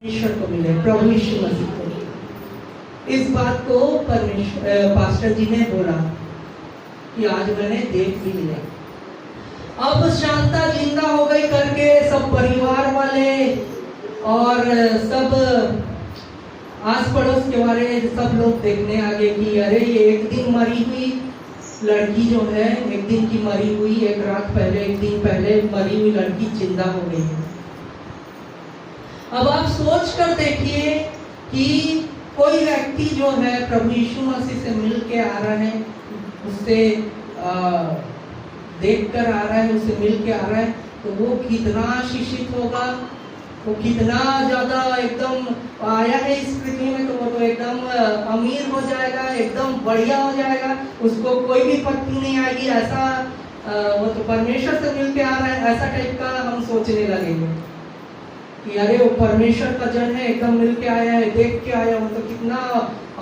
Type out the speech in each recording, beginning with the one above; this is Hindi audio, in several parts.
परमेश्वर को मिले, प्रभु यीशु मसीह को। इस बात को पास्टर जी ने बोला कि आज मैंने देख भी लिया। अब शांता जिंदा हो गई करके सब परिवार वाले और सब आस पड़ोस के वाले सब लोग देखने आ गए कि अरे ये एक दिन मरी हुई लड़की जो है, एक दिन की मरी हुई, एक रात पहले, एक दिन पहले मरी हुई लड़की जिंदा हो गई है। अब आप सोच कर देखिए कि कोई व्यक्ति जो है प्रभु यीशु मसीह से मिल के आ रहा है, उससे देख कर आ रहा है, उससे मिल के आ रहा है, तो वो कितना आशीषित होगा, वो कितना ज्यादा एकदम आया है इस पृथ्वी में, तो वो तो एकदम अमीर हो जाएगा, एकदम बढ़िया हो जाएगा, उसको कोई भी पत्नी नहीं आएगी, ऐसा वो तो परमेश्वर से मिल के आ रहा है, ऐसा टाइप का हम सोचने लगेंगे कि अरे वो परमेश्वर का जन है, एकदम मिल के आया है, देख के आया, वो तो कितना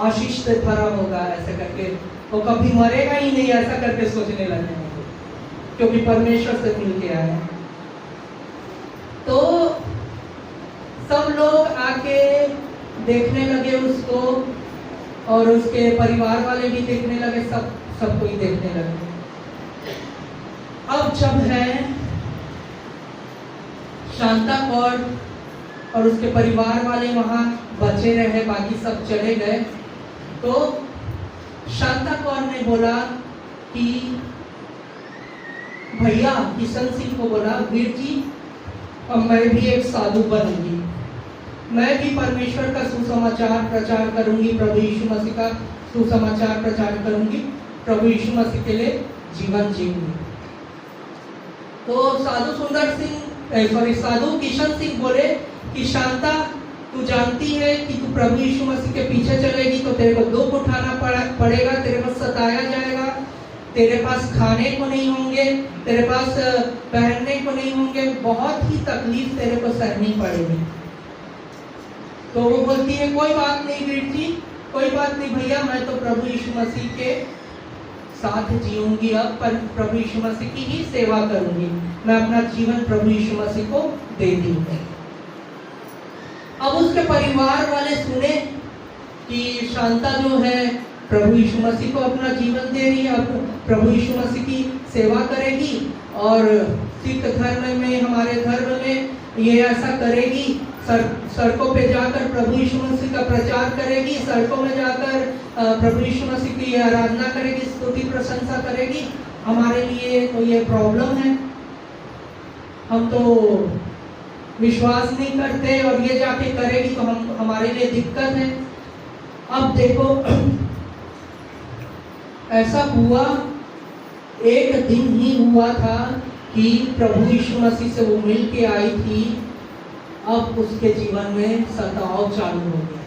आशीष से भरा होगा, ऐसा करके वो कभी मरेगा ही नहीं, ऐसा करके सोचने लगे, क्योंकि परमेश्वर से मिल के आया। तो सब लोग आके देखने लगे उसको, और उसके परिवार वाले भी देखने लगे, सब कोई देखने लगे। अब जब है शांता कौर और उसके परिवार वाले वहां बचे रहे, बाकी सब चले गए, तो शांता कौर ने बोला कि भैया किशन सिंह को बोला, वीर जी अब मैं भी एक साधु बनूंगी, मैं भी परमेश्वर का सुसमाचार प्रचार करूंगी, प्रभु यीशु मसीह का सुसमाचार प्रचार करूंगी, प्रभु यीशु मसीह के लिए जीवन जीऊंगी। तो साधु किशन सिंह बोले कि शांता, तू जानती है कि तू प्रभु यीशु मसीह के पीछे चलेगी तो तेरे को दुख उठाना पड़ेगा, तेरे को सताया जाएगा, तेरे पास खाने को नहीं होंगे, तेरे पास पहनने को नहीं होंगे, बहुत ही तकलीफ तेरे को सहनी पड़ेगी। तो वो बोलती है कोई बात नहीं वीर जी, कोई बात नहीं भैया, मैं तो प्रभु यीशु मसीह के साथ जीऊंगी, अब पर प्रभु यीशु मसीह की ही सेवा करूंगी, मैं अपना जीवन प्रभु यीशु मसीह को दे दूंगी। अब उसके परिवार वाले सुने कि शांता जो है प्रभु यीशु मसीह को अपना जीवन दे रही है, अब प्रभु यीशु मसीह की सेवा करेगी, और सिख धर्म में, हमारे धर्म में ये ऐसा करेगी, सड़कों पे जाकर प्रभु यीशु मसीह का प्रचार करेगी, सड़कों में जाकर प्रभु यीशु मसीह की आराधना करेगी, स्तुति प्रशंसा करेगी, हमारे लिए तो ये प्रॉब्लम है, हम तो विश्वास नहीं करते, और ये जाके करेगी तो हमारे लिए दिक्कत है। अब देखो ऐसा हुआ, एक दिन ही हुआ था कि प्रभु यीशु मसीह से वो मिल के आई थी, अब उसके जीवन में सताव चालू हो गया।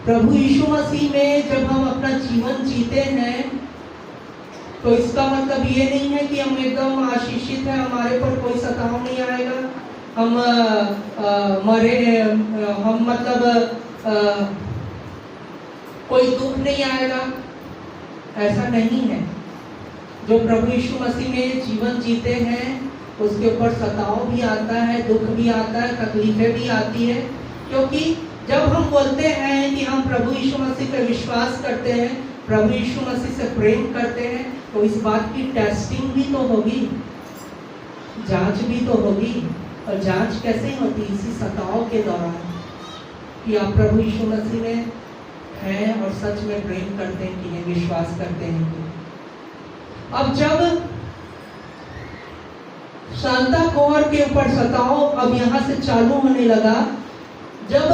प्रभु यीशु मसीह में जब हम अपना जीवन जीते हैं तो इसका मतलब ये नहीं है कि हम एकदम आशीषित हैं, हमारे पर कोई सताव नहीं आएगा, हम मतलब कोई दुख नहीं आएगा, ऐसा नहीं है। जो प्रभु यीशु मसीह में जीवन जीते हैं उसके ऊपर सताव भी आता है, दुख भी आता है, तकलीफें भी आती है, क्योंकि जब हम बोलते हैं कि हम प्रभु यीशु मसीह पे विश्वास करते हैं, प्रभु यीशु मसीह से प्रेम करते हैं, तो इस बात की टेस्टिंग भी तो होगी, जांच भी तो होगी। और जांच कैसे होती? इसी सताव के दौरान, कि आप प्रभु यीशु मसीह में हैं और सच में प्रेम करते हैं कि नहीं, विश्वास करते हैं कि। अब जब शांता कौर के ऊपर सताव अब यहाँ से चालू होने लगा, जब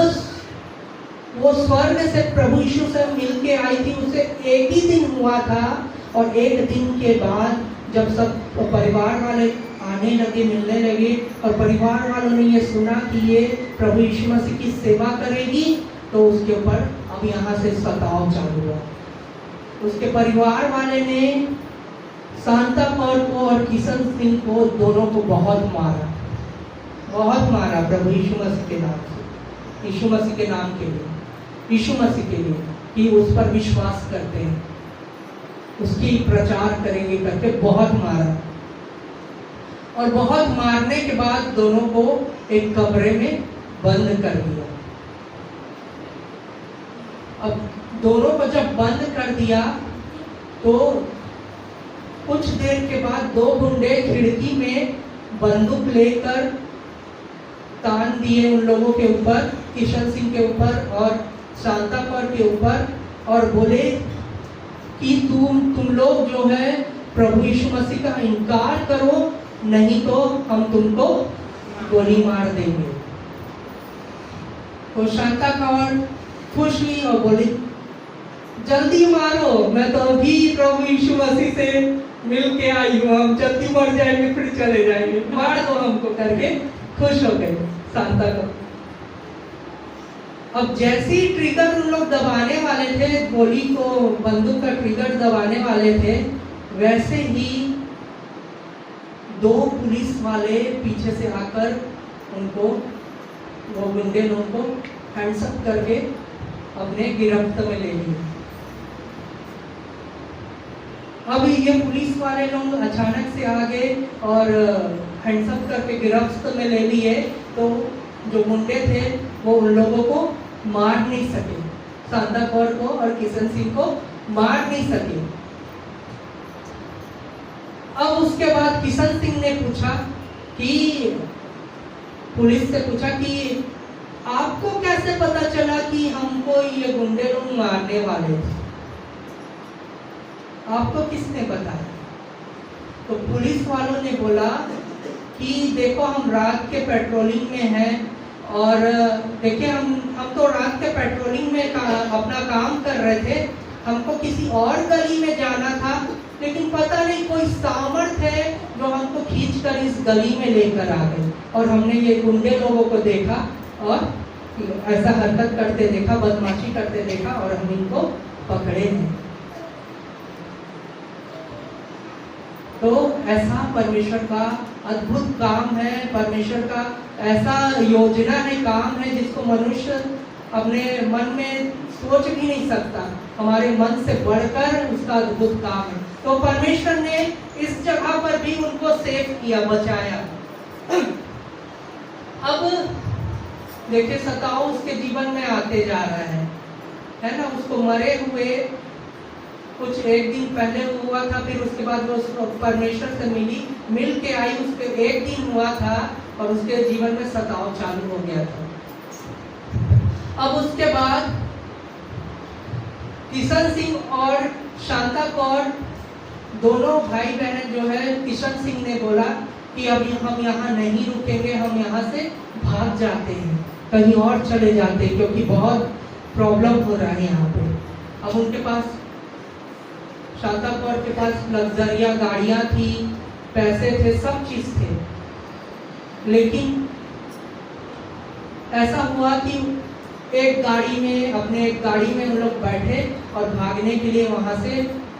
वो स्वर्ग से प्रभु यीशु से मिल के आई थी, उसे एक ही दिन हुआ था, और एक दिन के बाद जब सब परिवार वाले आने लगे, मिलने लगे, और परिवार वालों ने ये सुना कि ये प्रभु यीशु मसीह की सेवा करेगी, तो उसके ऊपर अब यहाँ से सताव चालू हुआ। उसके परिवार वाले ने शांता कौर को और किशन सिंह को, दोनों को बहुत मारा प्रभु यीशु मसीह के नाम से, यीशु मसीह के नाम के लिए, यीशु मसीह के लिए, कि उस पर विश्वास करते हैं, उसकी प्रचार करेंगे करके बहुत मारा। और बहुत मारने के बाद दोनों को एक कमरे में बंद कर दिया। अब दोनों को जब बंद कर दिया तो कुछ देर के बाद दो गुंडे खिड़की में बंदूक लेकर तान दिए उन लोगों के ऊपर, किशन सिंह के ऊपर और शांता कौर के ऊपर, और बोले कि तुम लोग जो है प्रभु यीशु मसीह का इनकार करो, नहीं तो हम तुमको गोली मार देंगे। तो शांता कौर खुश हुई और बोली जल्दी मारो, मैं तो अभी प्रभु यीशु मसीह से मिल के आई हूँ, हम जल्दी मर जाएंगे फिर चले जाएंगे, मार दो हमको करके खुश हो गए शांता को। अब जैसे ही ट्रिगर उन लोग दबाने वाले थे, गोली को बंदूक का ट्रिगर दबाने वाले थे, वैसे ही दो पुलिस वाले पीछे से आकर उनको, वो गुंडे लोगों को हैंड्सअप करके अपने गिरफ्त में ले लिए। अब ये पुलिस वाले लोग अचानक से आ गए और हैंड्सअप करके गिरफ्त में ले लिए, तो जो गुंडे थे वो उन लोगों को मार नहीं सके, शांता कौर को और किशन सिंह को मार नहीं सके। अब उसके बाद किशन सिंह ने पूछा कि पुलिस से पूछा कि आपको कैसे पता चला कि हमको ये गुंडे लोग मारने वाले थे, आपको किसने बताया? तो पुलिस वालों ने बोला कि देखो हम रात के पेट्रोलिंग में हैं और देखिए हम तो रात के पेट्रोलिंग में अपना काम कर रहे थे, हमको किसी और गली में जाना था, लेकिन पता नहीं कोई सामर्थ है जो हमको खींचकर इस गली में लेकर आ गए और हमने ये गुंडे लोगों को देखा और ऐसा हरकत करते देखा, बदमाशी करते देखा और हम इनको पकड़े हैं। तो ऐसा परमेश्वर का अद्भुत काम है, परमेश्वर का ऐसा योजना है, काम है जिसको मनुष्य अपने मन में सोच भी नहीं सकता, हमारे मन से बढ़कर उसका अद्भुत काम है। तो परमेश्वर ने इस जगह पर भी उनको सेव किया, बचाया। अब देखिए सताव उसके जीवन में आते जा रहा है ना, उसको मरे हुए कुछ एक दिन पहले हुआ था, फिर उसके बाद वो परमेश्वर से मिल के आई, उसके एक दिन हुआ था और उसके जीवन में सताव चालू हो गया था। अब उसके बाद किशन सिंह और शांता कौर दोनों भाई बहन जो है, किशन सिंह ने बोला कि अभी हम यहाँ नहीं रुकेंगे, हम यहाँ से भाग जाते हैं, कहीं और चले जाते हैं, क्योंकि बहुत प्रॉब्लम हो रहा है यहाँ पे। अब उनके पास, शांता कौर के पास लग्जरिया गाड़ियाँ थी, पैसे थे, सब चीज थे, लेकिन ऐसा हुआ कि एक गाड़ी में उन लोग बैठे और भागने के लिए वहां से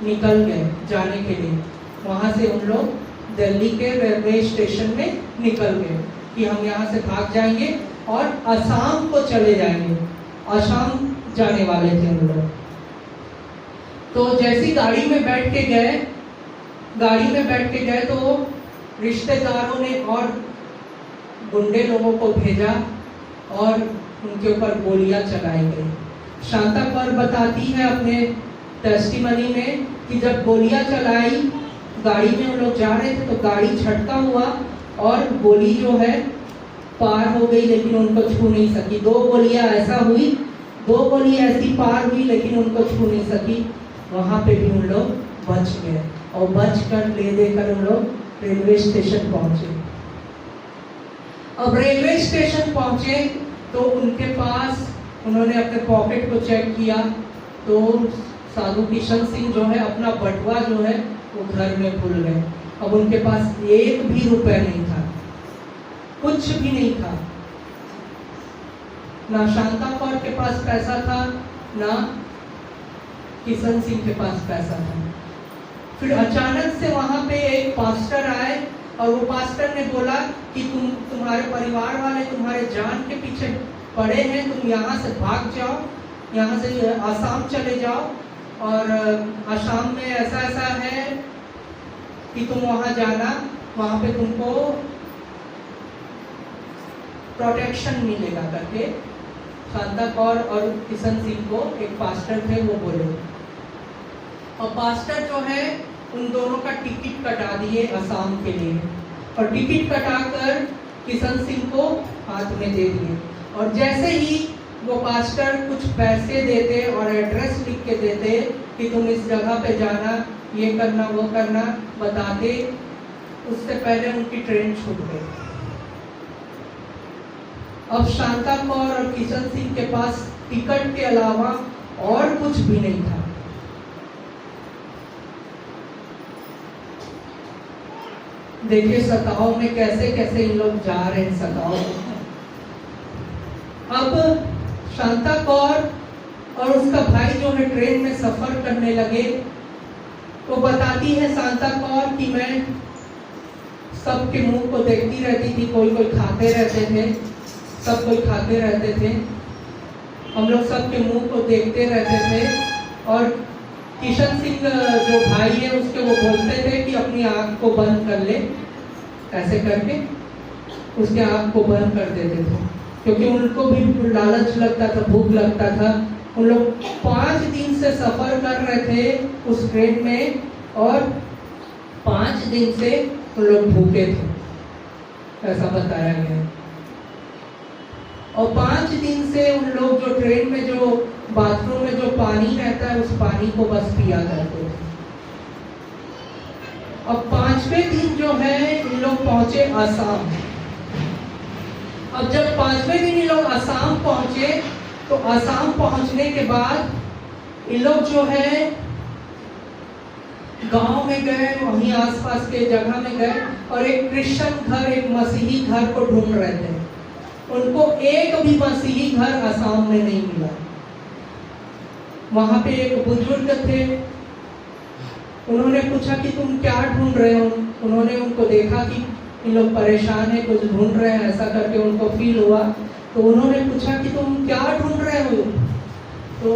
निकल गए, जाने के लिए वहां से उन लोग दिल्ली के रेलवे स्टेशन में निकल गए कि हम यहाँ से भाग जाएंगे और असम को चले जाएंगे, असम जाने वाले थे उन लोग। तो जैसी गाड़ी में बैठ के गए तो रिश्तेदारों ने और गुंडे लोगों को भेजा और उनके ऊपर गोलियां चलाई गई। शांता कौर बताती है अपने टेस्टिमनी में कि जब गोलियां चलाई, गाड़ी में उन लोग जा रहे थे तो गाड़ी झटका हुआ और गोली जो है पार हो गई, लेकिन उनको छू नहीं सकी। दो गोलियां ऐसी पार हुई लेकिन उनको छू नहीं सकी। वहां पे भी उन लोग बच गए और बचकर ले देकर उन लोग रेलवे स्टेशन पहुंचे। अब रेलवे स्टेशन पहुंचे तो उनके पास, उन्होंने अपने पॉकेट को चेक किया तो साधु किशन सिंह जो है अपना बटुआ जो है वो घर में भूल गए। अब उनके पास एक भी रुपए नहीं था, कुछ भी नहीं था, ना शांता कौर के पास पैसा था, ना किशन सिंह के पास पैसा था। फिर अचानक से वहां पे एक पास्टर आए और वो पास्टर ने बोला कि तुम्हारे परिवार वाले तुम्हारे जान के पीछे पड़े हैं, तुम यहाँ से भाग जाओ, यहाँ से आसाम चले जाओ और आसाम में ऐसा है कि तुम वहाँ जाना वहाँ पे तुमको प्रोटेक्शन मिलेगा करके शांता कौर और किशन सिंह को, एक पास्टर थे, वो बोले। और पास्टर जो है उन दोनों का टिकट कटा दिए असम के लिए, और टिकट कटाकर किशन सिंह को हाथ में दे दिए। और जैसे ही वो पास्टर कुछ पैसे देते और एड्रेस लिख के देते कि तुम इस जगह पे जाना, ये करना वो करना बताते, उससे पहले उनकी ट्रेन छूट गई। अब शांता कौर और किशन सिंह के पास टिकट के अलावा और कुछ भी नहीं था। देखिए सताओ में कैसे कैसे इन लोग जा रहे हैं सताओ में। अब शांता कौर और उसका भाई जो है ट्रेन में सफर करने लगे, तो बताती है शांता कौर कि मैं सबके मुंह को देखती रहती थी, कोई कोई खाते रहते थे, सब कोई खाते रहते थे, हम लोग सबके मुंह को देखते रहते थे। और किशन सिंह जो भाई है उसके, वो बोलते थे कि अपनी आँख को बंद कर ले, ऐसे करके उसके आँख को बंद कर देते थे, क्योंकि उनको भी लालच लगता था, भूख लगता था। उन लोग 5 दिन से सफर कर रहे थे उस ट्रेन में, और 5 दिन से उन लोग भूखे थे, ऐसा बताया गया। और 5 दिन से उन लोग जो ट्रेन में जो बाथरूम में जो पानी रहता है, उस पानी को बस पिया करते थे। अब 5वें दिन जो है इन लोग पहुंचे असम। अब जब 5वें दिन इन लोग असम पहुंचे, तो असम पहुंचने के बाद इन लोग जो है गांव में गए, वहीं आसपास के जगह में गए, और एक क्रिश्चियन घर, एक मसीही घर को ढूंढ रहे थे। उनको एक भी मसीही घर असम में नहीं मिला। वहां पे एक बुजुर्ग थे, उन्होंने पूछा कि तुम क्या ढूंढ रहे हो। उन्होंने उनको देखा कि इन लोग परेशान है, कुछ ढूंढ रहे हैं, ऐसा करके उनको फील हुआ। तो उन्होंने पूछा कि तुम क्या ढूंढ रहे हो। तो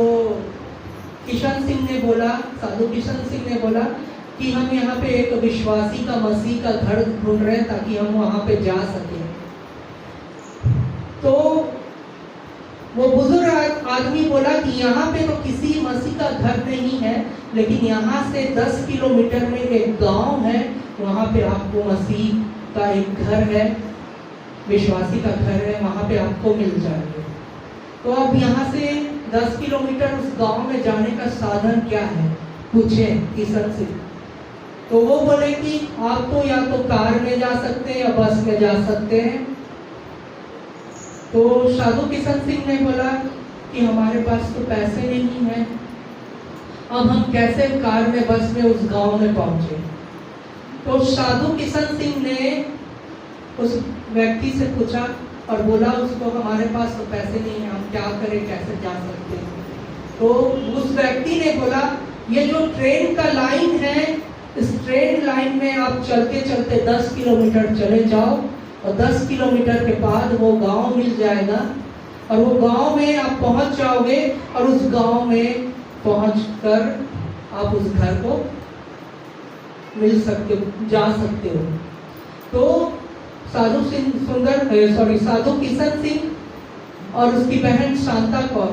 किशन सिंह ने बोला, साधु किशन सिंह ने बोला कि हम यहाँ पे एक विश्वासी का, मसीह का घर ढूंढ रहे हैं ताकि हम वहाँ पे जा सकें। तो वो बुजुर्ग आदमी बोला कि यहाँ पे तो किसी मसीह का घर नहीं है, लेकिन यहाँ से 10 किलोमीटर में एक गांव है, वहाँ पे आपको मसीह का एक घर है, विश्वासी का घर है, वहाँ पे आपको मिल जाएगा। तो अब यहाँ से 10 किलोमीटर उस गांव में जाने का साधन क्या है, पूछे किशन से। तो वो बोले कि आप तो या तो कार में जा सकते हैं या बस में जा सकते हैं। तो साधु किशन सिंह ने बोला कि हमारे पास तो पैसे नहीं हैं, अब हम कैसे कार में, बस में उस गांव में पहुंचे। तो साधु किशन सिंह ने उस व्यक्ति से पूछा और बोला उसको, हमारे पास तो पैसे नहीं है, हम क्या करें, कैसे जा सकते हैं। तो उस व्यक्ति ने बोला, ये जो ट्रेन का लाइन है, इस ट्रेन लाइन में आप चलते चलते 10 किलोमीटर चले जाओ, और 10 किलोमीटर के बाद वो गांव मिल जाएगा, और वो गांव में आप पहुंच जाओगे, और उस गांव में पहुंचकर आप उस घर को मिल सकते हो, जा सकते हो। तो साधु किशन सिंह और उसकी बहन शांता कौर,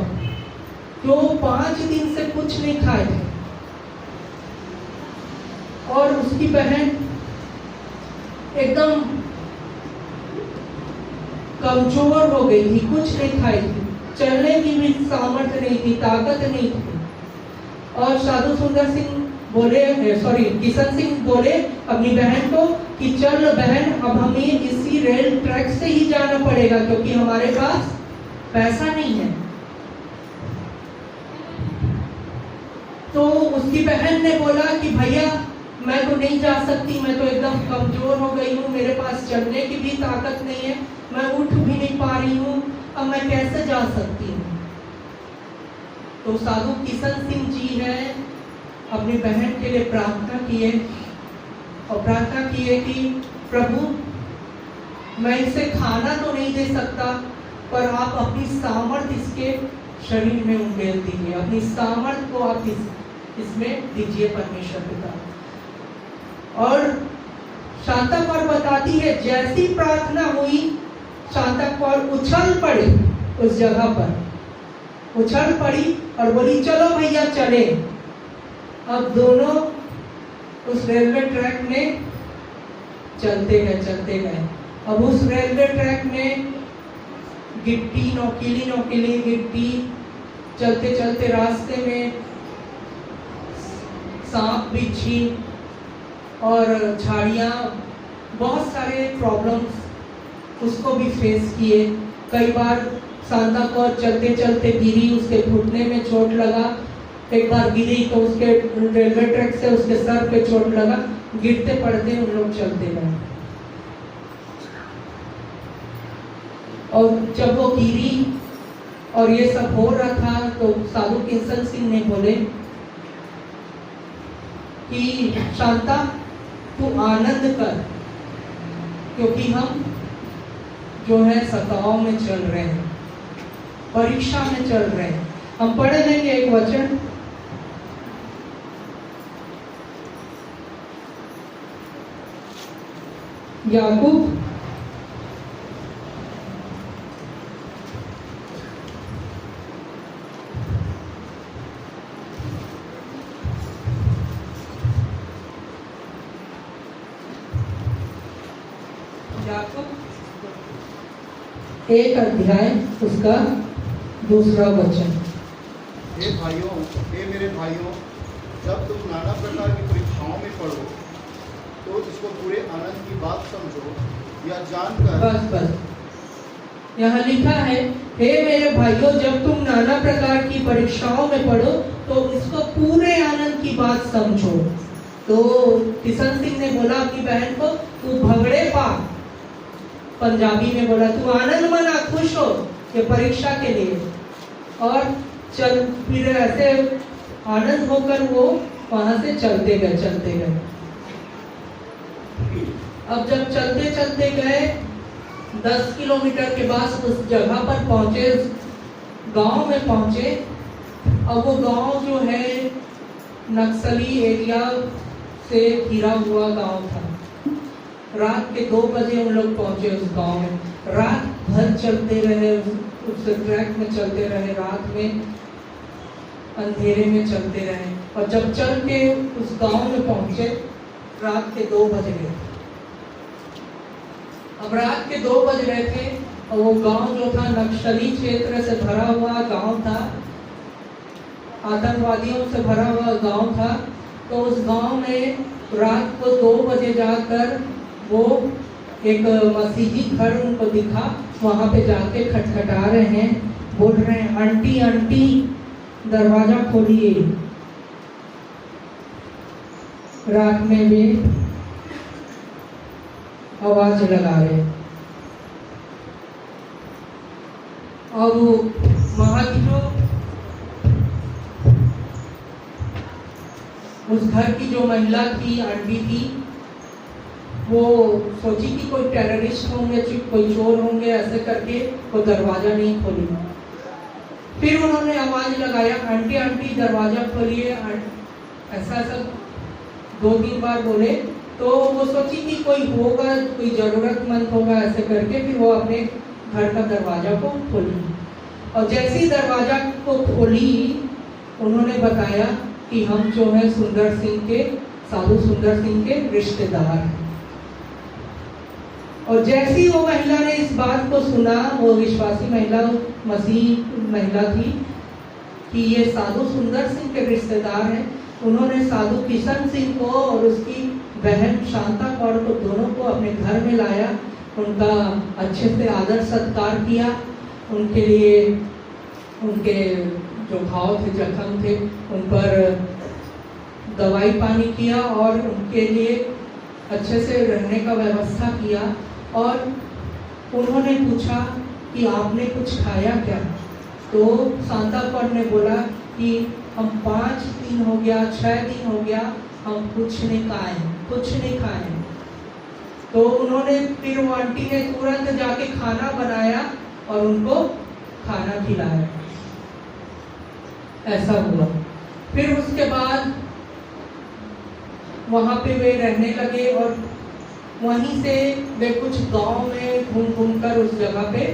जो 5 दिन से कुछ नहीं खाए थे, और उसकी बहन एकदम कमजोर हो गई थी, कुछ नहीं खाई थी, चलने की भी सामर्थ्य नहीं थी, ताकत नहीं थी। और साधु सुंदर सिंह बोले, किशन सिंह बोले अपनी बहन को कि चल बहन, अब हमें इसी रेल ट्रैक से ही जाना पड़ेगा, क्योंकि हमारे पास पैसा नहीं है। तो उसकी बहन ने बोला कि भैया मैं तो नहीं जा सकती, मैं तो एकदम कमजोर हो गई हूँ, मेरे पास चलने की भी ताकत नहीं है, मैं उठ भी नहीं पा रही हूँ, अब मैं कैसे जा सकती हूँ। तो साधु किशन सिंह जी है अपनी बहन के लिए प्रार्थना किए, और प्रार्थना किए कि प्रभु, मैं इसे खाना तो नहीं दे सकता, पर आप अपनी सामर्थ्य इसके शरीर में उंडेल दीजिए, अपनी सामर्थ्य को आप इसमें दीजिए परमेश्वर पिता। और शांता कौर बताती है जैसी प्रार्थना हुई शांता कौर उछल पड़ी उस जगह पर, उछल पड़ी और बोली चलो भैया चले। अब दोनों उस रेलवे ट्रैक में चलते गए। अब उस रेलवे ट्रैक में गिट्टी, नोकीली नोकीली गिट्टी, चलते चलते रास्ते में सांप, बिच्छी और झाड़ियाँ, बहुत सारे प्रॉब्लम्स उसको भी फेस किए। कई बार शांता कौर चलते चलते गिरी, उसके घुटने में चोट लगा। एक बार गिरी तो उसके रेलवे ट्रैक से उसके सर पे चोट लगा। गिरते पड़ते उन लोग चलते गए। और जब वो गिरी और ये सब हो रहा था तो साधु किशन सिंह ने बोले कि शांता तू आनंद कर, क्योंकि हम जो है सताओं में चल रहे हैं, परीक्षा में चल रहे हैं। हम पढ़े लेंगे एक वचन, याकूब एक अध्याय उसका दूसरा वचन। हे भाइयों, हे मेरे भाइयों, जब तुम नाना प्रकार की परीक्षाओं में पढ़ो तो इसको पूरे आनंद की बात समझो, या जानकर। बस यहाँ लिखा है, हे मेरे भाइयों, जब तुम नाना प्रकार की परीक्षाओं में पढ़ो तो इसको पूरे आनंद की बात समझो। तो किशन सिंह ने बोला अपनी बहन को, तू भगड़े पा, पंजाबी में बोला तू आनंद मना, खुश हो ये परीक्षा के लिए। और चल फिर ऐसे आनंद होकर वो वहां से चलते गए। अब जब चलते गए 10 किलोमीटर के बाद उस जगह पर पहुंचे, गांव में पहुंचे। अब वो गांव जो है नक्सली एरिया से घिरा हुआ गांव था। रात के 2 बजे हम लोग पहुंचे उस गांव में। रात भर चलते रहे, उस ट्रैक में चलते रहे, रात में अंधेरे में चलते रहे। और जब चल के उस गांव में पहुंचे रात के 2 बज गए। अब रात के 2 बज रहे थे और वो गांव जो था नक्सली क्षेत्र से भरा हुआ गांव था, आतंकवादियों से भरा हुआ गांव था। तो उस गांव में रात को 2 बजे जाकर वो एक मसीही घर उनको दिखा, वहां पे जाके खटखटा रहे हैं, बोल रहे हैं आंटी आंटी दरवाजा खोलिए। रात में वे आवाज लगा रहे। और वो वहां की जो उस घर की जो महिला थी, आंटी थी, वो सोची कि कोई टेररिस्ट होंगे, कोई चोर होंगे, ऐसे करके वो दरवाजा नहीं खोली। फिर उन्होंने आवाज लगाया आंटी आंटी दरवाजा खोलिए, ऐसा 2-3 बार बोले। तो वो सोची कि कोई होगा, कोई जरूरतमंद होगा, ऐसे करके फिर वो अपने घर का दरवाजा को खोली। और जैसे ही दरवाजा को खोली उन्होंने बताया कि हम जो है सुंदर सिंह के, साधु सुंदर सिंह के रिश्तेदार हैं। और जैसी वो महिला ने इस बात को सुना, वो विश्वासी महिला, मसीह महिला थी, कि ये साधु सुंदर सिंह के रिश्तेदार हैं, उन्होंने साधु किशन सिंह को और उसकी बहन शांता कौर को, दोनों को अपने घर में लाया। उनका अच्छे से आदर सत्कार किया, उनके लिए उनके जो घाव थे, जख्म थे, उन पर दवाई पानी किया और उनके लिए अच्छे से रहने का व्यवस्था किया। और उन्होंने पूछा कि आपने कुछ खाया क्या? तो शांता कौर ने बोला कि हम 5 दिन हो गया, 6 दिन हो गया, हम कुछ नहीं खाए। तो उन्होंने फिर वो आंटी ने तुरंत जाके खाना बनाया और उनको खाना खिलाया। ऐसा हुआ। फिर उसके बाद वहाँ पे वे रहने लगे और वहीं से वे कुछ गांव में घूम घूम कर उस जगह पे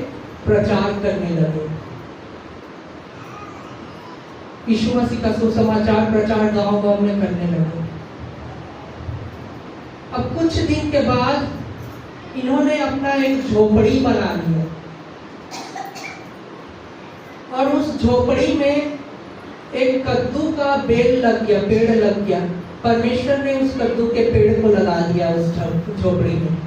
प्रचार करने लगे। यीशु मसीह का सुसमाचार प्रचार गांव गांव में करने लगे। अब कुछ दिन के बाद इन्होंने अपना एक झोपड़ी बना लिया और उस झोपड़ी में एक कद्दू का बेल लग गया, पेड़ लग गया। परमेश्वर ने उस कद्दू के पेड़ को लगा दिया उस झोपड़ी में,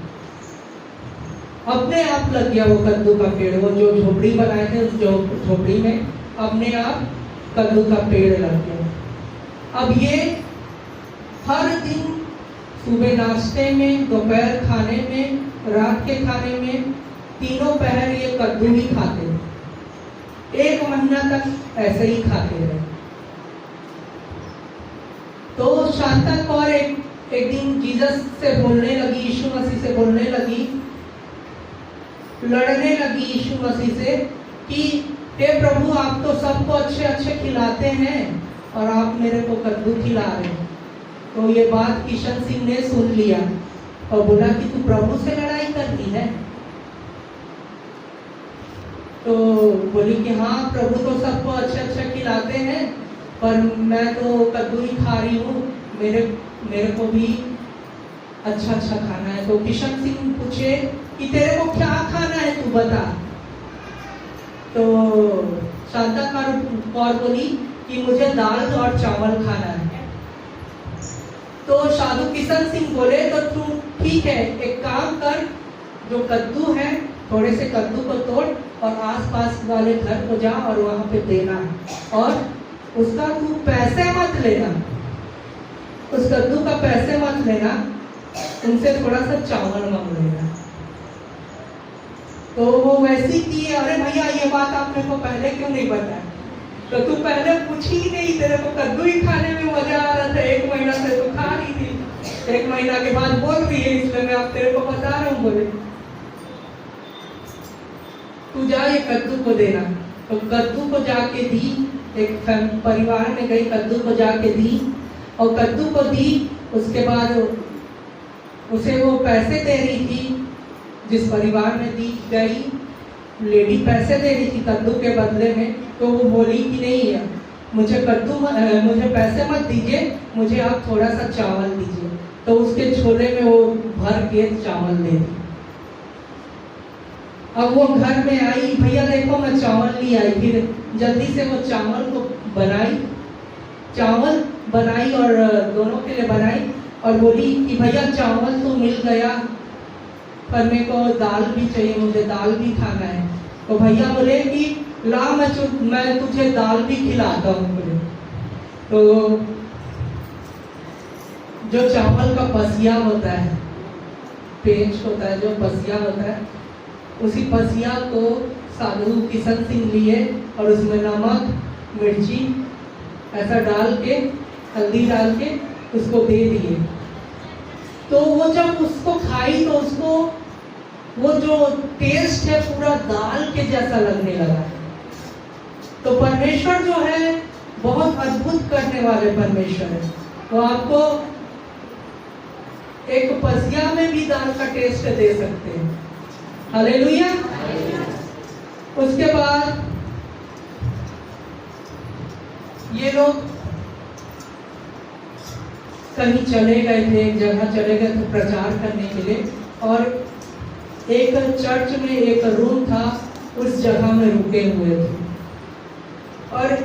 अपने आप लग गया वो कद्दू का पेड़। वो जो झोपड़ी बनाए थे उस झोपड़ी में अपने आप कद्दू का पेड़ लग गया। अब ये हर दिन सुबह नाश्ते में, दोपहर खाने में, रात के खाने में, तीनों पहर ये कद्दू ही खाते थे। 1 महीना तक ऐसे ही खाते रहे। तो शांता कौर एक दिन जीसस से बोलने लगी, यीशु मसीह से बोलने लगी, लड़ने लगी यीशु मसीह से कि हे प्रभु, आप तो सबको अच्छे अच्छे खिलाते हैं और आप मेरे को कद्दू खिला रहे हैं। तो ये बात किशन सिंह ने सुन लिया और बोला कि तू प्रभु से लड़ाई करती है। तो बोली कि हाँ, प्रभु तो सबको अच्छे अच्छे खिलाते हैं पर मैं तो कद्दू ही खा रही हूँ, मेरे को भी अच्छा अच्छा खाना है। तो किशन सिंह पूछे कि तेरे को क्या खाना है, तू बता। तो शांता कौर बोली कि मुझे दाल और चावल खाना है। तो साधु किशन सिंह बोले तो तू ठीक है, एक काम कर, जो कद्दू है थोड़े से कद्दू को तोड़ और आसपास वाले घर को जा और वहां पे देना, और उसका तू पैसे मत लेना, उस कद्दू का पैसे मत लेना, उनसे थोड़ा सा चावल मांग लेना। तो वो वैसी की, अरे भैया ये बात आपने को पहले क्यों नहीं बताया? तो तू पहले पूछी ही नहीं, तेरे को कद्दू ही खाने में मजा आ रहा था, 1 महीना से तू खा रही थी, 1 महीना के बाद बोल रही है, इसलिए मैं अब तेरे को बता रहा हूँ। बोले तू जा ये कद्दू को देना। तो कद्दू को जाके दी, एक परिवार में गई, कद्दू को जाके दी और कद्दू को दी। उसके बाद उसे वो पैसे दे रही थी, जिस परिवार में दी गई लेडी पैसे दे रही थी कद्दू के बदले में। तो वो बोली कि नहीं, मुझे पैसे मत दीजिए, मुझे आप थोड़ा सा चावल दीजिए। तो उसके छोले में वो भर के चावल दे दी। अब वो घर में आई, भैया देखो मैं चावल ली आई। फिर जल्दी से वो चावल को चावल बनाई और दोनों के लिए बनाई और बोली कि भैया चावल तो मिल गया पर मेरे को दाल भी चाहिए, मुझे दाल भी खाना है। तो भैया बोले कि ला मैं तुझे दाल भी खिलाता हूँ। बोले तो जो चावल का पसिया होता है, पेच होता है, जो पसिया होता है, उसी पसिया को साधु किशन सिंह लिए और उसमें नमक, मिर्ची ऐसा डाल के, हल्दी डाल के उसको दे दिए। तो वो जब उसको खाई तो उसको वो जो टेस्ट है पूरा दाल के जैसा लगने लगा। तो परमेश्वर जो है बहुत अद्भुत करने वाले परमेश्वर है। वो आपको एक पसिया में भी दाल का टेस्ट दे सकते हैं। हालेलुया। उसके बाद ये लोग कहीं चले गए थे, एक जगह चले गए थे प्रचार करने के लिए, और एक चर्च में एक रूम था, उस जगह में रुके हुए थे। और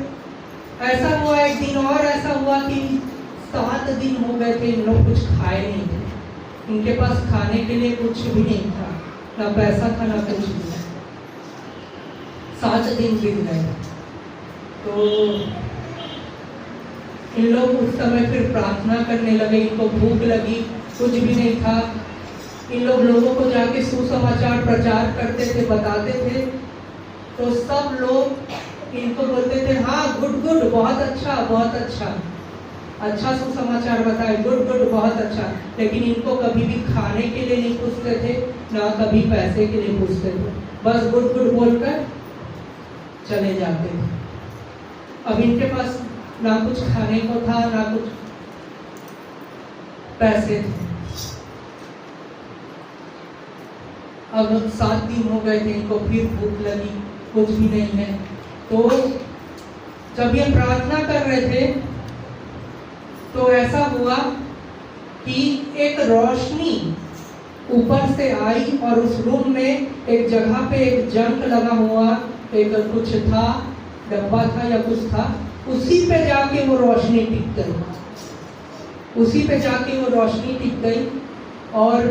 ऐसा हुआ एक दिन, और ऐसा हुआ कि 7 दिन हो गए थे, इन लोग कुछ खाए नहीं थे, इनके पास खाने के लिए कुछ भी नहीं था, ना पैसा था ना कुछ भी। 7 दिन बीत गए। तो इन लोग उस समय फिर प्रार्थना करने लगे, इनको भूख लगी, कुछ भी नहीं था। इन लोगों को जाके सुसमाचार प्रचार करते थे, बताते थे। तो सब लोग इनको बोलते थे, हाँ गुड गुड, बहुत अच्छा बहुत अच्छा, अच्छा सुसमाचार बताए, गुड गुड बहुत अच्छा। लेकिन इनको कभी भी खाने के लिए नहीं पूछते थे, ना कभी पैसे के लिए पूछते थे, बस गुड गुड बोलकर चले जाते थे। अब इनके पास ना कुछ खाने को था, ना कुछ पैसे थे। अब 7 दिन हो गए थे, इनको फिर भूख लगी, कुछ भी नहीं है। तो जब ये प्रार्थना कर रहे थे तो ऐसा हुआ कि एक रोशनी ऊपर से आई और उस रूम में एक जगह पे एक जंग लगा हुआ एक कुछ था, डब्बा था या कुछ था, उसी पे जाके वो रोशनी टिक गई, उसी पे जाके वो रोशनी टिक गई। और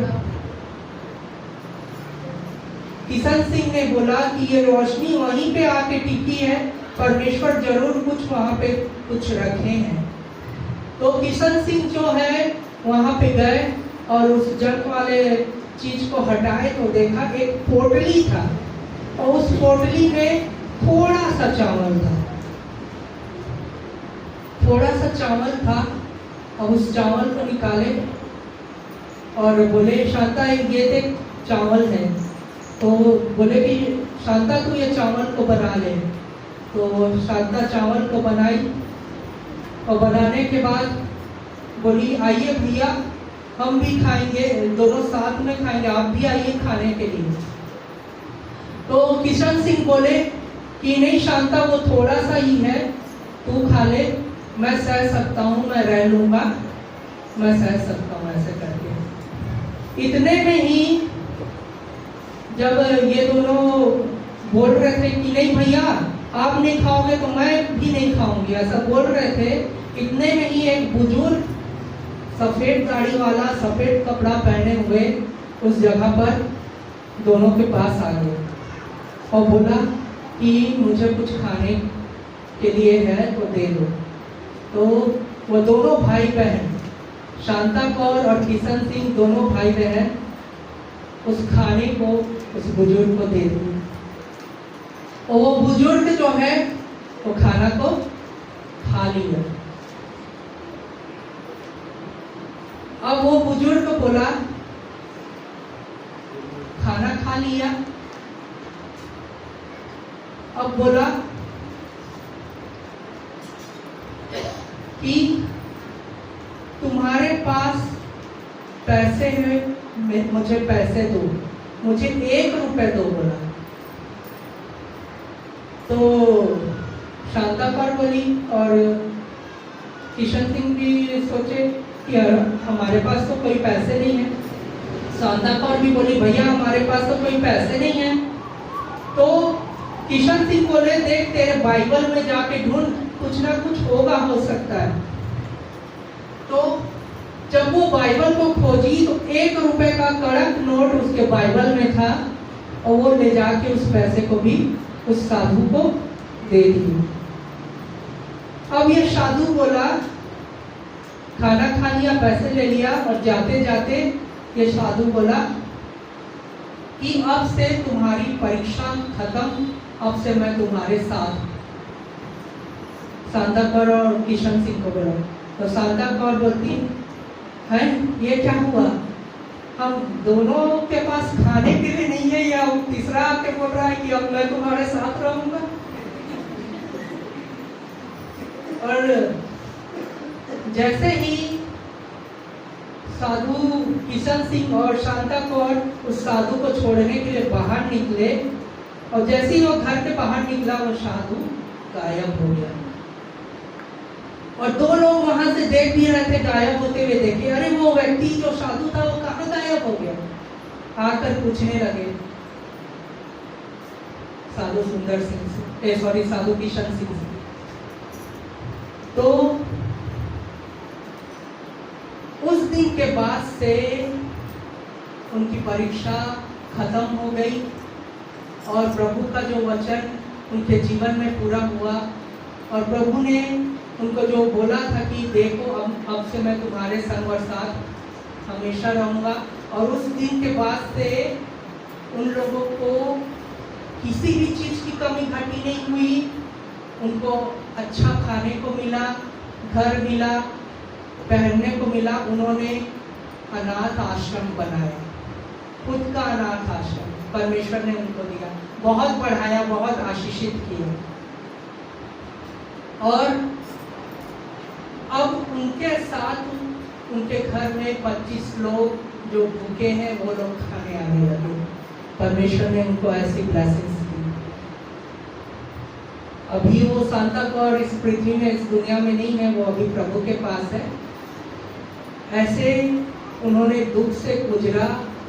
किशन सिंह ने बोला कि ये रोशनी वहीं पे आके टिकी है, परमेश्वर जरूर कुछ वहां पे कुछ रखे हैं। तो किशन सिंह जो है वहां पे गए और उस जंग वाले चीज को हटाए तो देखा एक पोटली था और उस पोटली में थोड़ा सा चावल था, थोड़ा सा चावल था। और उस चावल को निकाले और बोले शांता ये देख चावल है। तो बोले कि शांता तू ये चावल को बना ले। तो शांता चावल को बनाई और बनाने के बाद बोली आइए भैया हम भी खाएंगे, दोनों साथ में खाएंगे, आप भी आइए खाने के लिए। तो किशन सिंह बोले कि नहीं शांता वो थोड़ा सा ही है, तू खा ले, मैं सह सकता हूँ, मैं रह लूंगा, मैं सह सकता हूँ, ऐसे करके। इतने में ही जब ये दोनों बोल रहे थे कि नहीं भैया आप नहीं खाओगे तो मैं भी नहीं खाऊंगी, ऐसा बोल रहे थे, इतने में ही एक बुजुर्ग सफेद दाढ़ी वाला सफेद कपड़ा पहने हुए उस जगह पर दोनों के पास आ गए और बोला कि मुझे कुछ खाने के लिए है तो दे दो। तो वो दोनों भाई बहन शांता कौर और किशन सिंह दोनों भाई बहन उस खाने को उस बुजुर्ग को दे दी और वो बुजुर्ग जो है वो खाना को खा लिया। अब वो बुजुर्ग बोला खाना खा लिया, अब बोला कि तुम्हारे पास पैसे हैं, मुझे पैसे दो, मुझे 1 रुपए दो बोला। तो शांता कौर बोली और किशन सिंह भी सोचे कि हमारे पास तो कोई पैसे नहीं है। शांता कौर भी बोली भैया हमारे पास तो कोई पैसे नहीं है। तो किशन सिंह बोले देख तेरे बाइबल में जाके ढूंढ, कुछ ना कुछ होगा, हो सकता है। तो जब वो बाइबल को खोजी तो 1 रुपए का कड़क नोट उसके बाइबल में था और वो ले जाके उस पैसे को भी उस साधु को दे दिया। अब ये साधु बोला खाना खा लिया, पैसे ले लिया और जाते जाते ये साधु बोला कि अब से तुम्हारी परीक्षा खत्म, अब से मैं तुम्हारे साथ। शांता कौर और किशन सिंह को बोला तो शांता कौर बोलती है ये क्या हुआ, हम दोनों के पास खाने के लिए नहीं है, या तीसरा आके बोल रहा है कि अब मैं तुम्हारे साथ रहूंगा। और जैसे ही साधु किशन सिंह और शांता कौर उस साधु को छोड़ने के लिए बाहर निकले और जैसे ही वो घर के बाहर निकला वो साधु गायब हो गया। और 2 लोग वहां से देख भी रहे थे गायब होते हुए, देखे अरे वो व्यक्ति जो साधु था वो कहाँ गायब हो गया। आकर पूछने लगे साधु सुंदर सिंह से, साधु किशन सिंह से। तो उस दिन के बाद से उनकी परीक्षा खत्म हो गई और प्रभु का जो वचन उनके जीवन में पूरा हुआ और प्रभु ने उनको जो बोला था कि देखो अब से मैं तुम्हारे संग और साथ हमेशा रहूंगा। और उस दिन के बाद से उन लोगों को किसी भी चीज की कमी घटी नहीं हुई, उनको अच्छा खाने को मिला, घर मिला, पहनने को मिला। उन्होंने अनाथ आश्रम बनाया, खुद का अनाथ आश्रम परमेश्वर ने उनको दिया, बहुत बढ़ाया, बहुत आशीषित किया। और अब उनके साथ उनके घर में 25 लोग जो भूखे हैं वो लोग खाने आने लगे। परमेश्वर ने उनको ऐसी ब्लेसिंग्स दी। अभी वो सांता क्लॉज इस पृथ्वी में, इस दुनिया में नहीं है, वो अभी प्रभु के पास है। ऐसे उन्होंने दुख से गुजरा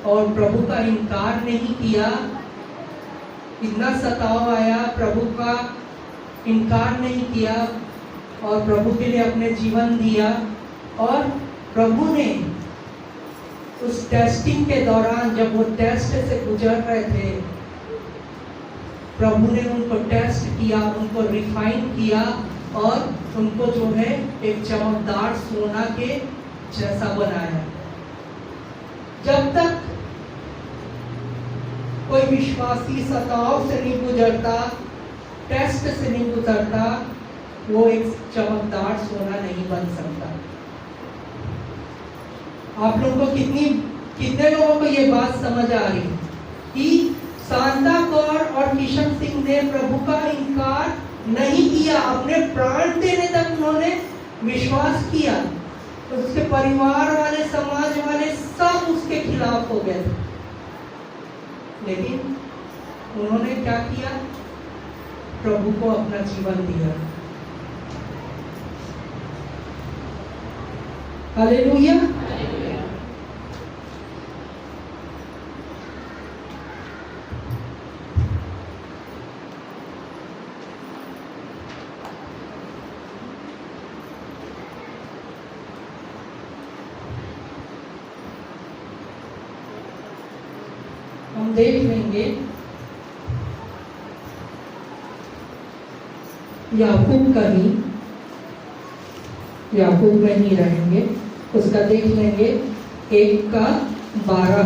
और प्रभु का इनकार नहीं किया। इतना सताव आया, प्रभु का इनकार नहीं किया और प्रभु के लिए अपने जीवन दिया। और प्रभु ने उस टेस्टिंग के दौरान, जब वो टेस्ट से गुजर रहे थे, प्रभु ने उनको टेस्ट किया, उनको रिफाइन किया और उनको जो है एक चमकदार सोना के जैसा बनाया। जब तक कोई विश्वासी सताव से नहीं गुजरता, टेस्ट से नहीं गुजरता, वो एक चमकदार सोना नहीं बन सकता। आप लोगों को कितने लोगों को ये बात समझ आ रही कि सांता कौर और किशन सिंह ने प्रभु का इनकार नहीं किया, अपने प्राण देने तक उन्होंने विश्वास किया। उसके परिवार वाले, समाज वाले सब उसके खिलाफ हो गए थे, लेकिन उन्होंने क्या किया? प्रभु को अपना जीवन दिया। हालेलुया। हम देख लेंगे याकूब का ही, याकूब में ही रहेंगे, उसका देख लेंगे 1:12।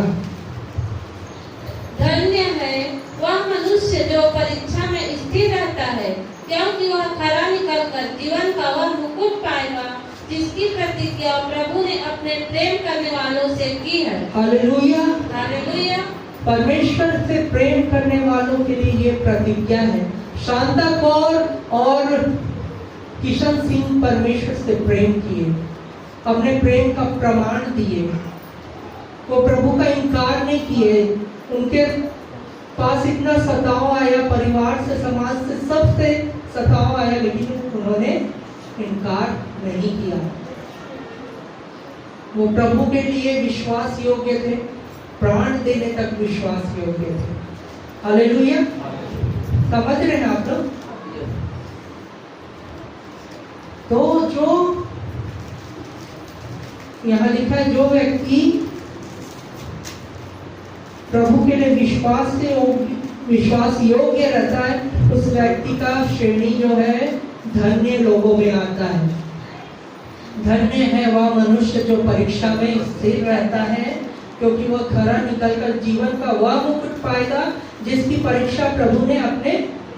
धन्य है वह मनुष्य जो परीक्षा में स्थिर रहता है, क्योंकि वह खरा निकलकर जीवन का वह मुकुट पाएगा जिसकी प्रतिज्ञा प्रभु ने अपने प्रेम करने वालों से की है। हालेलुया। हालेलुया। परमेश्वर से प्रेम करने वालों के लिए ये प्रतिज्ञा है। शांता कौर और किशन सिंह परमेश्वर से प्रेम किए, अपने प्रेम का प्रमाण दिए, वो प्रभु का इनकार नहीं किए। उनके पास इतना सताव आया, परिवार से, समाज से, सबसे सताव आया, लेकिन उन्होंने इनकार नहीं किया। वो प्रभु के लिए विश्वास योग्य थे, प्राण देने तक विश्वास योग्य थे। हालेलुया। समझ रहे हैं आप लोग? तो जो यहाँ लिखा है, जो व्यक्ति प्रभु के लिए विश्वास योग्य रहता है, उस व्यक्ति का श्रेणी जो है धन्य लोगों में आता है। धन्य है वह मनुष्य जो परीक्षा में स्थिर रहता है, क्योंकि वह खरा निकलकर जीवन का वह मुकुट पाएगा जिसकी परीक्षा प्रभु ने अपने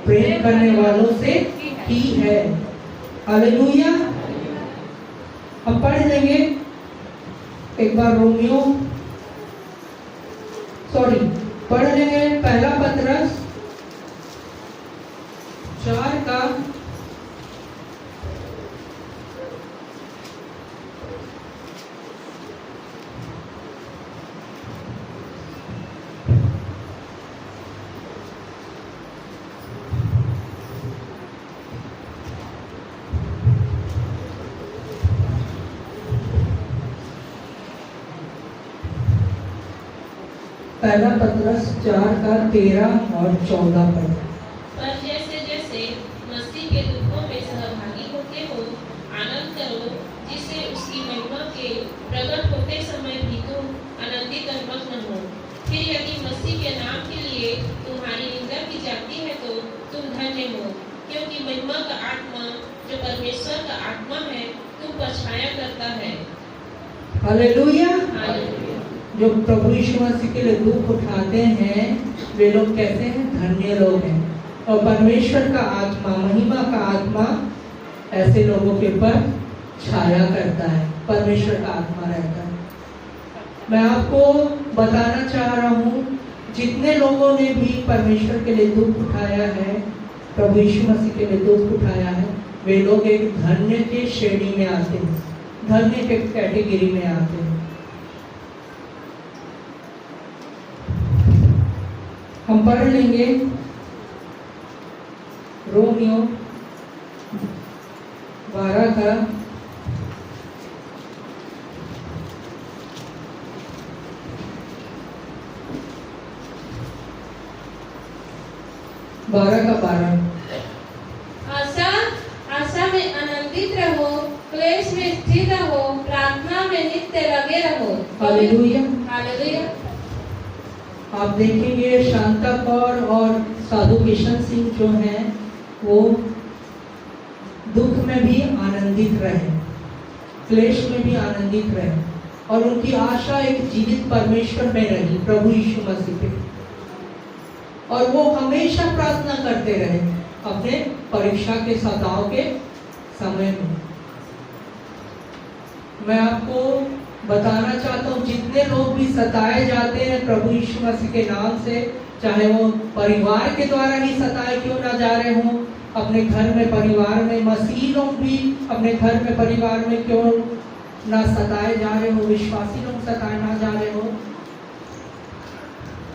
प्रेम करने वालों से की है। हालेलुया। हम पढ़ लेंगे एक बार पढ़ लेंगे पहला पत्रस 4 का 13 और 14 पर। पर जैसे जैसे मसीह के दुखों में सहभागी होते हो, आनंद करो, जिससे उसकी महिमा के प्रकट होते समय भी तुम आनंदित और मग्न हो। फिर यदि मसीह के नाम के लिए तुम्हारी निंदा की जाती है तो तुम धन्य हो, क्योंकि महिमा का आत्मा जो परमेश्वर का आत्मा है तुम पर छाया करता है। हालेलुया। हालेलुया। जो प्रभु यीशु मसीह के लिए दुख उठाते हैं, वे लोग कैसे हैं? धन्य लोग हैं। और परमेश्वर का आत्मा, महिमा का आत्मा ऐसे लोगों के ऊपर छाया करता है, परमेश्वर का आत्मा रहता है। मैं आपको बताना चाह रहा हूँ, जितने लोगों ने भी परमेश्वर के लिए दुख उठाया है, प्रभु यीशु मसीह के लिए दुख उठाया है, वे लोग एक धन्य के श्रेणी में आते हैं, धन्य के कैटेगरी में आते हैं। हम पढ़ लेंगे रोमियो 12 का 12 आशा आशा में आनंदित रहो, क्लेश में स्थिर रहो, प्रार्थना में नित्य लगे रहो। हालेलुया। हालेलुया। आप देखेंगे शांता कौर और साधु किशन सिंह जो हैं वो दुख में भी आनंदित रहे, क्लेश में भी आनंदित रहे और उनकी आशा एक जीवित परमेश्वर में रही, प्रभु यीशु मसीह पे। और वो हमेशा प्रार्थना करते रहे अपने परीक्षा के सताव के समय में। मैं आपको बताना चाहता हूँ, जितने लोग भी सताए जाते हैं प्रभु यीशु मसीह के नाम से, चाहे वो परिवार के द्वारा ही सताए क्यों ना जा रहे हों, अपने घर में परिवार में मसीह लोग भी अपने घर में परिवार में क्यों ना सताए जा रहे हो, विश्वासी लोग सताए ना जा रहे हो,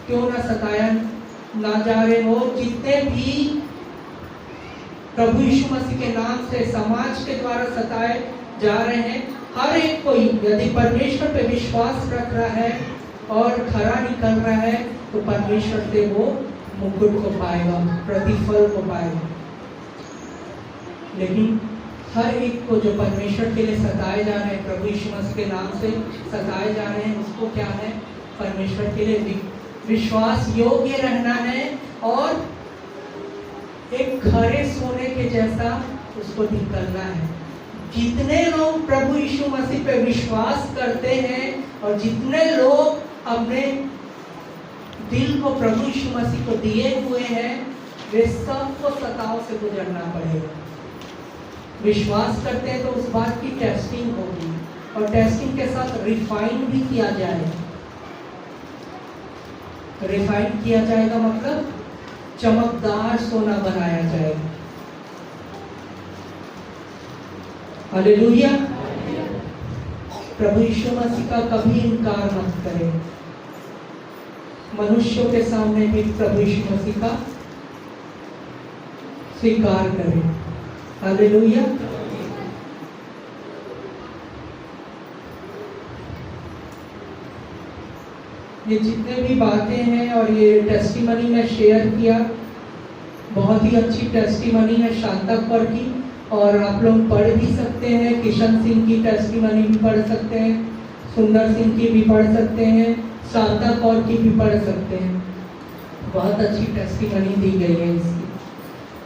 क्यों ना सताया ना जा रहे हो, जितने भी प्रभु यीशु मसीह के नाम से समाज के द्वारा सताए जा रहे हैं, हर एक कोई यदि परमेश्वर पे विश्वास रख रहा है और खरा निकल रहा है तो परमेश्वर से वो मुकुट को पाएगा, प्रतिफल को पाएगा। लेकिन हर एक को जो परमेश्वर के लिए सताए जा रहे हैं, प्रभु यीशु मसीह के नाम से सताए जा रहे हैं, उसको क्या है, परमेश्वर के लिए विश्वास योग्य रहना है और एक खरे सोने के जैसा उसको निकलना है। जितने लोग प्रभु यीशु मसीह पे विश्वास करते हैं और जितने लोग अपने दिल को प्रभु यीशु मसीह को दिए हुए हैं, वे सबको सताव से गुजरना पड़ेगा। विश्वास करते हैं तो उस बात की टेस्टिंग होगी और टेस्टिंग के साथ रिफाइन भी किया जाएगा। रिफाइन किया जाएगा मतलब चमकदार सोना बनाया जाएगा। हालेलुया। प्रभु यीशु मसीह का कभी इनकार मत करें। मनुष्यों के सामने भी प्रभु यीशु मसीह का स्वीकार करें। हालेलुया। ये जितने भी बातें हैं और ये टेस्टिमनी में शेयर किया, बहुत ही अच्छी टेस्टिमनी है शांता कौर की, और आप लोग पढ़ भी सकते हैं, किशन सिंह की टेस्टिमनी भी पढ़ सकते हैं, सुंदर सिंह की भी पढ़ सकते हैं, शांता कौर की भी पढ़ सकते हैं। बहुत अच्छी टेस्टिमनी दी गई है इसकी।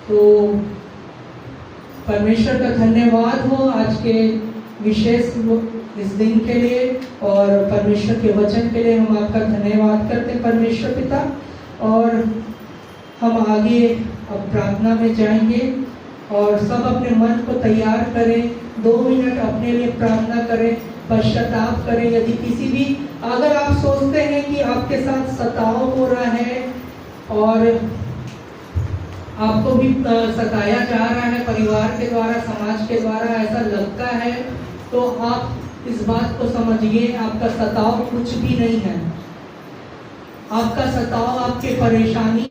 तो परमेश्वर का धन्यवाद हो आज के विशेष इस दिन के लिए, और परमेश्वर के वचन के लिए हम आपका धन्यवाद करते हैं परमेश्वर पिता। और हम आगे अब प्रार्थना में जाएंगे और सब अपने मन को तैयार करें, 2 मिनट अपने लिए प्रार्थना करें, पश्चाताप करें। यदि किसी भी अगर आप सोचते हैं कि आपके साथ सताव हो रहा है और आपको भी सताया जा रहा है परिवार के द्वारा, समाज के द्वारा, ऐसा लगता है, तो आप इस बात को समझिए, आपका सताव कुछ भी नहीं है। आपका सताव आपके परेशानी